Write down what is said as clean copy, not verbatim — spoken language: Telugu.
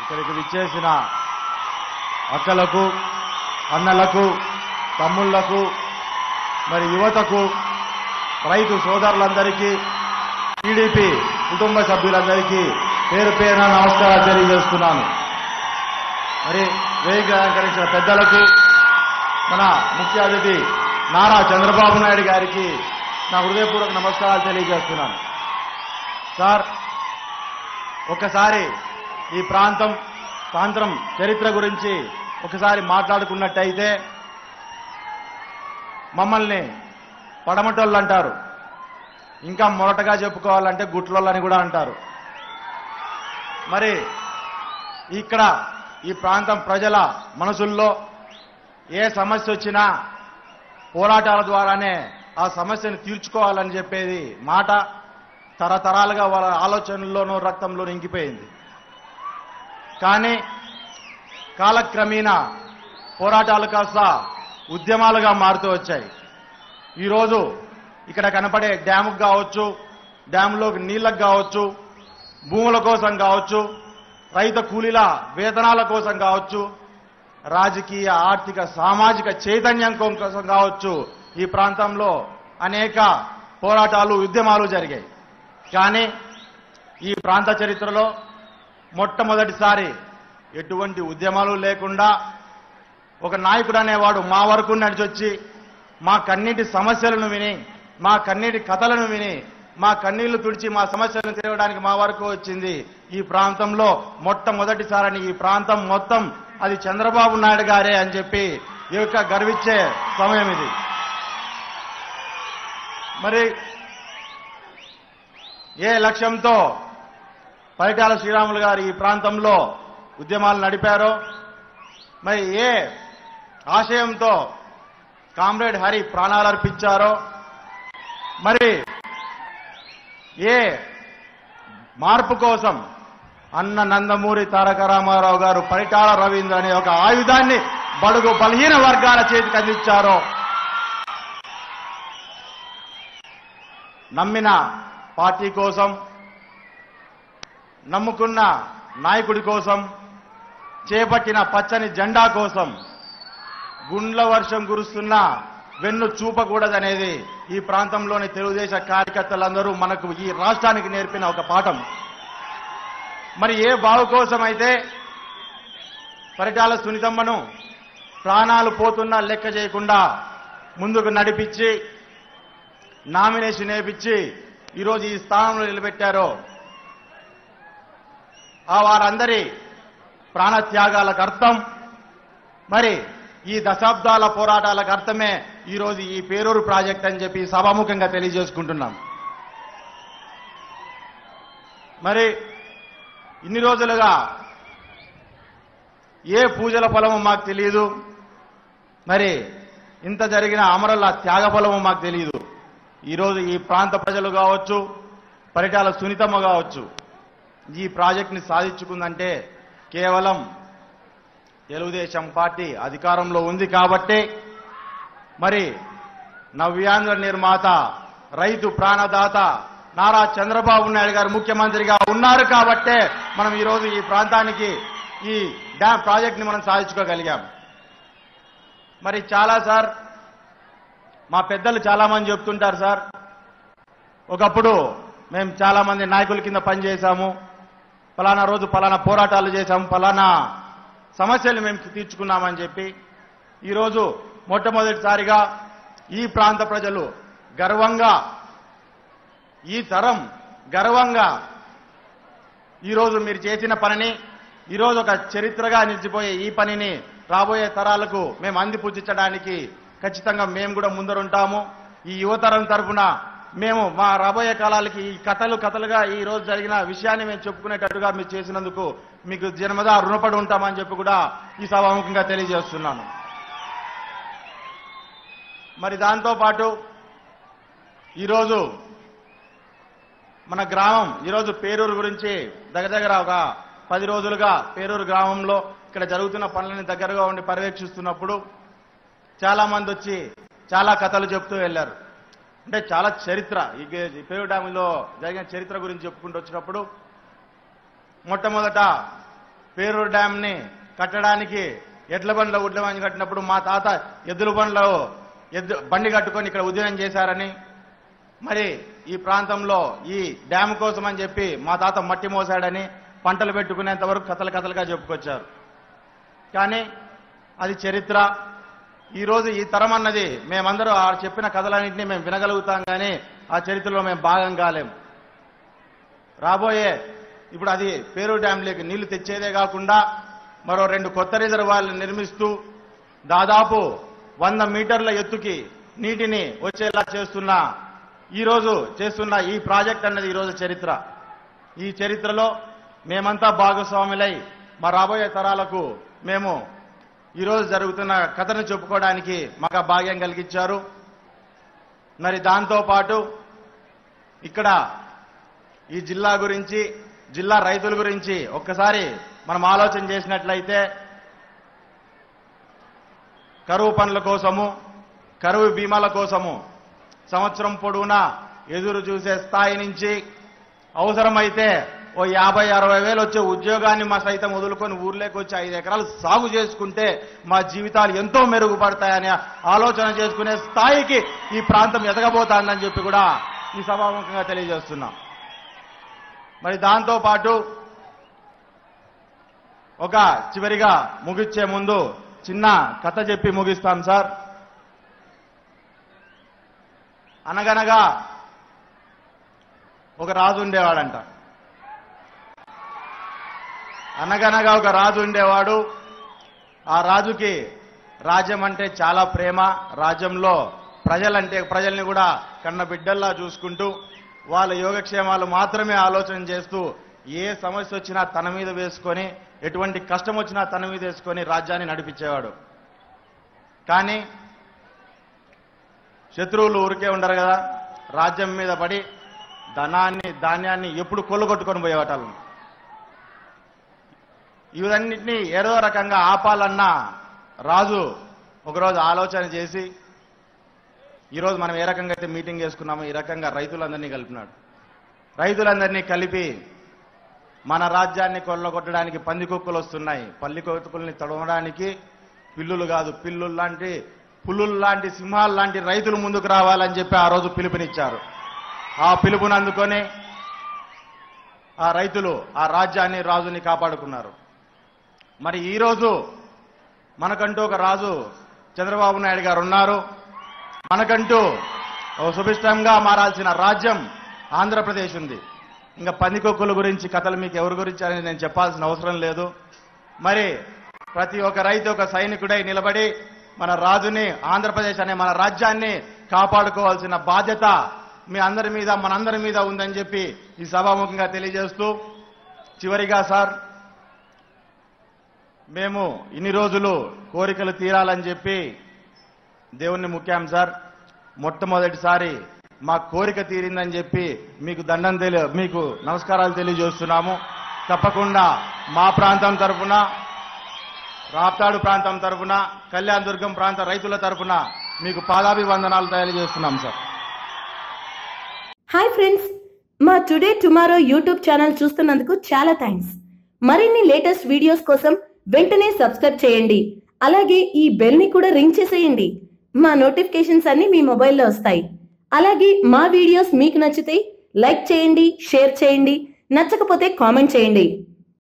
ఇక్కడికి విచ్చేసిన అక్కలకు, అన్నలకు, తమ్ముళ్లకు, మరి యువతకు, రైతు సోదరులందరికీ, టీడీపీ కుటుంబ సభ్యులందరికీ పేరు పేరున నమస్కారాలు తెలియజేస్తున్నాను. మరి వేదిక అలంకరించిన పెద్దలకు, మన ముఖ్య అతిథి నారా చంద్రబాబు నాయుడు గారికి నా హృదయపూర్వక నమస్కారాలు తెలియజేస్తున్నాను. సార్, ఒక్కసారి ఈ ప్రాంతం చరిత్ర గురించి ఒకసారి మాట్లాడుకున్నట్టయితే మమ్మల్ని పడమటోళ్ళు అంటారు, ఇంకా మొరటగా చెప్పుకోవాలంటే గుట్లోళ్ళని కూడా అంటారు. మరి ఇక్కడ ఈ ప్రాంతం ప్రజల మనసుల్లో ఏ సమస్య వచ్చినా పోరాటాల ద్వారానే ఆ సమస్యను తీర్చుకోవాలని చెప్పేది మాట తరతరాలుగా వాళ్ళ ఆలోచనల్లోనూ రక్తంలోనూ ఇంకిపోయింది. కానీ కాలక్రమేణా పోరాటాలు కాస్త ఉద్యమాలుగా మారుతూ వచ్చాయి. ఈరోజు ఇక్కడ కనపడే డ్యాముకు కావచ్చు, డ్యాములోకి నీళ్లకు కావచ్చు, భూముల కోసం కావచ్చు, రైతు కూలీల వేతనాల కోసం కావచ్చు, రాజకీయ, ఆర్థిక, సామాజిక చైతన్యం కోసం కావచ్చు, ఈ ప్రాంతంలో అనేక పోరాటాలు, ఉద్యమాలు జరిగాయి. కానీ ఈ ప్రాంత చరిత్రలో మొట్టమొదటిసారి ఎటువంటి ఉద్యమాలు లేకుండా ఒక నాయకుడు అనేవాడు మా వరకు నడిచొచ్చి మా కన్నీటి సమస్యలను విని, మా కన్నీటి కథలను విని, మా కన్నీళ్లు తుడిచి మా సమస్యలను తీరడానికి మా వరకు వచ్చింది ఈ ప్రాంతంలో మొట్టమొదటిసారని. ఈ ప్రాంతం మొత్తం అది చంద్రబాబు నాయుడు గారే అని చెప్పి ఈ యొక్క గర్వించే సమయం ఇది. మరి ఏ లక్ష్యంతో పరిటాల శ్రీరాములు గారు ఈ ప్రాంతంలో ఉద్యమాలు నడిపారో, మరి ఏ ఆశయంతో కామ్రేడ్ హరి ప్రాణాలు అర్పించారో, మరి ఏ మార్పు కోసం అన్న నందమూరి తారక రామారావు గారు పరిటాల రవీంద్ర అనే ఒక ఆయుధాన్ని బడుగు బలహీన వర్గాల చేతికి అందించారో, నమ్మిన పార్టీ కోసం, నమ్ముకున్న నాయకుడి కోసం, చేపట్టిన పచ్చని జెండా కోసం గుండ్ల వర్షం కురుస్తున్న వెన్ను చూపకూడదనేది ఈ ప్రాంతంలోని తెలుగుదేశం కార్యకర్తలందరూ మనకు ఈ రాష్ట్రానికి నేర్పిన ఒక పాఠం. మరి ఏ బావు కోసం అయితే పరిటాల సునీతమ్మను ప్రాణాలు పోతున్నా లెక్క చేయకుండా ముందుకు నడిపించి నామినేషన్ వేయించి ఈరోజు ఈ స్థానంలో నిలబెట్టారో, ఆ వారందరి ప్రాణత్యాగాలకు అర్థం, మరి ఈ దశాబ్దాల పోరాటాలకు అర్థమే ఈరోజు ఈ పేరూరు ప్రాజెక్ట్ అని చెప్పి సభాముఖంగా తెలియజేసుకుంటున్నాం. మరి ఇన్ని రోజులుగా ఏ పూజల ఫలమో మాకు తెలియదు, మరి ఇంత జరిగిన అమరుల త్యాగ ఫలమో మాకు తెలియదు. ఈరోజు ఈ ప్రాంత ప్రజలు కావచ్చు, పరిటాల సునీతమ్మ కావచ్చు, ఈ ప్రాజెక్టుని సాధించుకుందంటే కేవలం తెలుగుదేశం పార్టీ అధికారంలో ఉంది కాబట్టి, మరి నవ్యాంధ్ర నిర్మాత, రైతు ప్రాణదాత నారా చంద్రబాబు నాయుడు గారు ముఖ్యమంత్రిగా ఉన్నారు కాబట్టే మనం ఈరోజు ఈ ప్రాంతానికి ఈ డ్యామ్ ప్రాజెక్ట్ని మనం సాధించుకోగలిగాం. మరి సార్, మా పెద్దలు చాలా మంది చెప్తుంటారు సార్, ఒకప్పుడు మేము చాలా మంది నాయకుల కింద పనిచేశాము, ఫలానా రోజు ఫలానా పోరాటాలు చేశాము, ఫలానా సమస్యలు మేము తీర్చుకున్నామని చెప్పి ఈరోజు మొట్టమొదటిసారిగా ఈ ప్రాంత ప్రజలు గర్వంగా, ఈ తరం గర్వంగా ఈరోజు మీరు చేసిన పనిని, ఈరోజు ఒక చరిత్రగా నిలిచిపోయే ఈ పనిని రాబోయే తరాలకు మేము అందిపుచ్చించడానికి ఖచ్చితంగా మేము కూడా ముందరుంటాము. ఈ యువతరం తరఫున మేము మా రాబోయే కాలాలకి ఈ కథలుగా ఈ రోజు జరిగిన విషయాన్ని మేము చెప్పుకునేటట్టుగా మీరు చేసినందుకు మీకు జన్మదా రుణపడి ఉంటామని చెప్పి కూడా ఈ సభాముఖంగా తెలియజేస్తున్నాను. మరి దాంతోపాటు ఈరోజు మన గ్రామం, ఈరోజు పేరూరు గురించి దగ్గర ఒక 10 రోజులుగా పేరూరు గ్రామంలో ఇక్కడ జరుగుతున్న పనులని దగ్గరగా ఉండి పర్యవేక్షిస్తున్నప్పుడు చాలా మంది వచ్చి చాలా కథలు చెప్తూ వెళ్లారు. అంటే చాలా చరిత్ర, ఈ పేరూరు డ్యాములో జరిగిన చరిత్ర గురించి చెప్పుకుంటూ వచ్చినప్పుడు మొట్టమొదట పేరూరు డ్యాంని కట్టడానికి ఎడ్ల బండ్ల ఉడ్ల బండి కట్టినప్పుడు మా తాత ఎద్దుల బండి కట్టుకొని ఇక్కడ ఉద్యమం చేశారని, మరి ఈ ప్రాంతంలో ఈ డ్యామ్ కోసం అని చెప్పి మా తాత మట్టి మోసాడని పంటలు పెట్టుకునేంత వరకు కథలుగా చెప్పుకొచ్చారు. కానీ అది చరిత్ర. ఈరోజు ఈ తరం అన్నది మేమందరూ ఆ చెప్పిన కథలన్నింటినీ మేము వినగలుగుతాం, కానీ ఆ చరిత్రలో మేము భాగం కాలేం. రాబోయే ఇప్పుడు అది పేరూరు డ్యాంలోకి నీళ్లు తెచ్చేదే కాకుండా మరో 2 కొత్త రిజర్వాయర్లు నిర్మిస్తూ దాదాపు 100 మీటర్ల ఎత్తుకి నీటిని వచ్చేలా చేస్తున్న ఈ ప్రాజెక్ట్ అన్నది ఈరోజు చరిత్ర. ఈ చరిత్రలో మేమంతా భాగస్వాములై మా రాబోయే తరాలకు మేము ఈరోజు జరుగుతున్న కథను చెప్పుకోవడానికి మాకు భాగ్యం కలిగించారు. మరి దాంతోపాటు ఇక్కడ ఈ జిల్లా గురించి, జిల్లా రైతుల గురించి ఒక్కసారి మనం ఆలోచన చేసినట్లయితే కరువు పనుల కోసము, కరువు బీమాల కోసము సంవత్సరం పొడవునా ఎదురు చూసే స్థాయి నుంచి అవసరమైతే ఓ 50-60 వేలు వచ్చే ఉద్యోగాన్ని మా సైతం వదులుకొని ఊర్లోకి వచ్చి 5 ఎకరాలు సాగు చేసుకుంటే మా జీవితాలు ఎంతో మెరుగుపడతాయని ఆలోచన చేసుకునే స్థాయికి ఈ ప్రాంతం ఎదగబోతాందని చెప్పి కూడా ఈ సభాముఖంగా తెలియజేస్తున్నాం. మరి దాంతోపాటు ఒక చివరిగా ముగిచ్చే ముందు చిన్న కథ చెప్పి ముగిస్తాం సార్. అనగనగా ఒక రాజు ఉండేవాడంట. అనగనగా ఒక రాజు ఉండేవాడు. ఆ రాజుకి రాజ్యం అంటే చాలా ప్రేమ. రాజ్యంలో ప్రజల్ని కూడా కన్న బిడ్డల్లా చూసుకుంటూ వాళ్ళ యోగక్షేమాలు మాత్రమే ఆలోచన చేస్తూ ఏ సమస్య వచ్చినా తన మీద వేసుకొని, ఎటువంటి కష్టం వచ్చినా తన మీద వేసుకొని రాజ్యాన్ని నడిపించేవాడు. కానీ శత్రువులు ఊరికే ఉండరు కదా, రాజ్యం మీద పడి ధాన్యాన్ని ఎప్పుడు కొల్లగొట్టుకొని పోయేవాళ్ళు. ఇవన్నింటినీ ఏదో రకంగా ఆపాలన్న రాజు ఒకరోజు ఆలోచన చేసి, ఈరోజు మనం ఏ రకంగా అయితే మీటింగ్ చేసుకున్నామో ఈ రకంగా రైతులందరినీ కలిపినాడు. రైతులందరినీ కలిపి మన రాజ్యాన్ని కొల్లగొట్టడానికి పందికొక్కులు వస్తున్నాయి, పందికొక్కుల్ని తడవడానికి పిల్లులు కాదు పుల్లులు లాంటి సింహాలు లాంటి రైతులు ముందుకు రావాలని చెప్పి ఆ రోజు పిలుపునిచ్చారు. ఆ పిలుపుని అందుకొని ఆ రైతులు ఆ రాజ్యాన్ని, రాజుని కాపాడుకున్నారు. మరి ఈరోజు మనకంటూ ఒక రాజు చంద్రబాబు నాయుడు గారు ఉన్నారు. మనకంటూ సుభిష్టంగా మారాల్సిన రాజ్యం ఆంధ్రప్రదేశ్ ఉంది. ఇంకా పందికొక్కుల గురించి కథలు మీకు ఎవరి గురించి అనేది నేను చెప్పాల్సిన అవసరం లేదు. మరి ప్రతి ఒక్క రైతు ఒక సైనికుడై నిలబడి మన రాజుని, ఆంధ్రప్రదేశ్ అనే మన రాజ్యాన్ని కాపాడుకోవాల్సిన బాధ్యత మీ అందరి మీద, మనందరి మీద ఉందని చెప్పి ఈ సభాముఖంగా తెలియజేస్తూ, చివరిగా సార్, మేము ఇన్ని రోజులు కోరికలు తీరాలని చెప్పి దేవుణ్ణి ముఖ్యం సార్. మొట్టమొదటిసారి మా కోరిక తీరిందని చెప్పి మీకు నమస్కారాలు తెలియజేస్తున్నాము. తప్పకుండా మా ప్రాంతం తరఫున, రాప్తాడు ప్రాంతం తరఫున, కళ్యాణదుర్గం ప్రాంత రైతుల తరఫున మీకు పాదాభివందనాలు తెలియజేస్తున్నాం సార్. హాయ్ ఫ్రెండ్స్, మా టుడే టుమారో యూట్యూబ్ ఛానల్ చూస్తున్నందుకు చాలా థ్యాంక్స్. మరిన్ని లేటెస్ట్ వీడియోస్ కోసం వెంటనే సబ్స్క్రైబ్ చేయండి. అలాగే ఈ బెల్ ని కూడా రింగ్ చేసేయండి. మా నోటిఫికేషన్స్ అన్ని మీ మొబైల్లో వస్తాయి. అలాగే మా వీడియోస్ మీకు నచ్చితే లైక్ చేయండి, షేర్ చేయండి, నచ్చకపోతే కామెంట్ చేయండి.